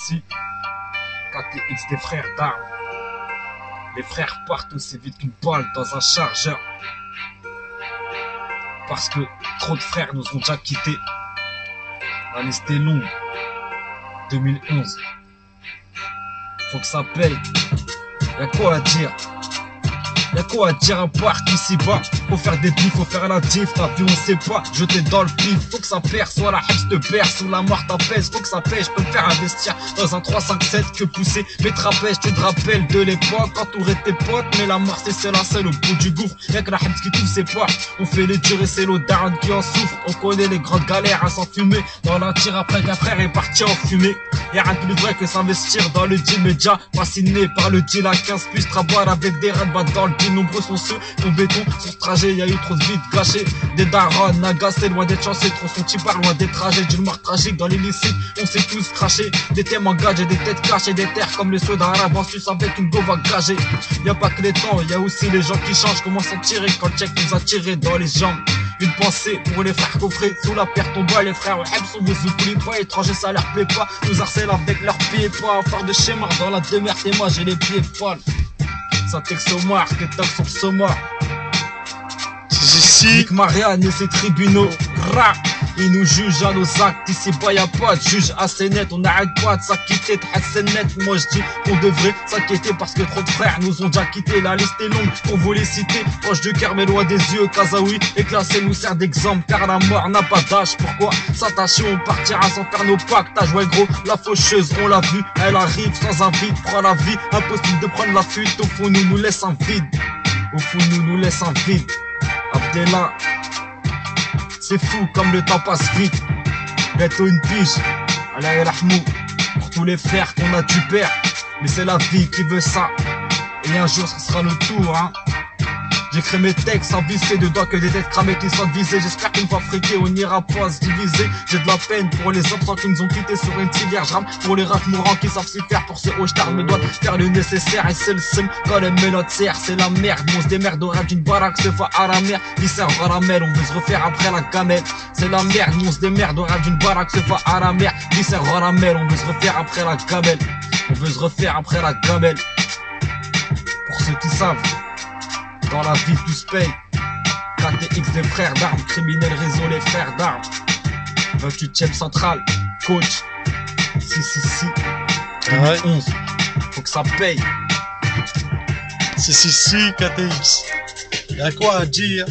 si, KTX des frères d'armes. Les frères partent aussi vite qu'une balle dans un chargeur. Parce que trop de frères nous ont déjà quittés. La liste est longue. 2011. Faut que ça paye. Y'a quoi à dire? Y'a quoi à dire à part qu'ici-bas faut faire des bifs, faut faire la diff, la vie on sait pas, jeter dans le pif, faut que ça perce, soit la hache te perce, ou la mort t'apaise, faut que ça paye, je peux me faire investir dans un 3-5-7 que pousser mes trapèzes, tu te rappelles de l'époque, entourer tes potes, mais la mort c'est la seule au bout du gouffre, y'a que la hache qui touche ses pas, on fait les durs et c'est l'audaran qui en souffre, on connaît les grandes galères à s'enfumer, dans la tire après qu'un frère est parti en fumée, y'a rien de plus vrai que s'investir dans le deal média, fasciné par le deal à 15 puces, travail avec des rats dans le deal, nombreux sont ceux qui ont béton sur ce trajet, y'a eu trop de vides gâchés, des darons agacés, loin d'être chanceux, trop sont par loin des trajets, d'une mort tragique dans l'illicite, on s'est tous crachés, des thèmes engagés, des têtes cachées, des terres comme le ceux d'Arabe en sus avec une go va gager, y'a pas que les temps, y'a aussi les gens qui changent, comment s'en tirer quand le check nous a tiré dans les jambes. Une pensée pour les frères coffrés, sous la perte on bat les frères, on vous oublie pas, étrangers ça leur plaît pas, nous harcèlent avec leurs pieds, pas faire de schéma dans la demeure, et moi j'ai les pieds pâles. Ça texte au marque et toque sur le sommaire. Nick Marianne et ses tribunaux, ils nous jugent à nos actes, ici bas y'a pas de juge assez net, on n'arrête pas de s'acquitter, de net, moi je dis qu'on devrait s'inquiéter parce que trop de frères nous ont déjà quittés, la liste est longue pour vous les citer, proche du cœur mais loin des yeux, Kazaoui et classé nous sert d'exemple car la mort n'a pas d'âge, pourquoi s'attacher, on partira sans faire nos pactages, ouais gros, la faucheuse on l'a vu, elle arrive sans un vide, prend la vie, impossible de prendre la fuite, au fond nous laisse un vide, au fond nous laisse un vide. Abdellah, c'est fou comme le temps passe vite. Bientôt une pige, Allah rahmou, pour tous les frères qu'on a dû perdre. Mais c'est la vie qui veut ça. Et un jour ce sera le tour, hein. J'écris mes textes sans visser dedans que des têtes cramées qui sont visées. J'espère qu'une fois friqués on n'ira pas se diviser. J'ai de la peine pour les absents qui nous ont quittés sur une civière. Je rame pour les rats mourants qui savent s'y faire. Pour ces hochtards me doivent faire le nécessaire. Et c'est le seum quand les mélodes serrent. C'est la merde, on se démerde au rêve d'une baraque. Se fait à la mer, viscère caramel. On veut se refaire après la gamelle. C'est la merde, on se démerde au rêve d'une baraque. Se fait à la mer, viscère caramel. On veut se refaire après la gamelle. On veut se refaire après la gamelle. Pour ceux qui savent, dans la vie tout se paye. KTX des frères d'armes, criminels réseau les frères d'armes. 28ème centrale, coach. Si, 2011. Faut que ça paye. Si, KTX. Y'a quoi à dire?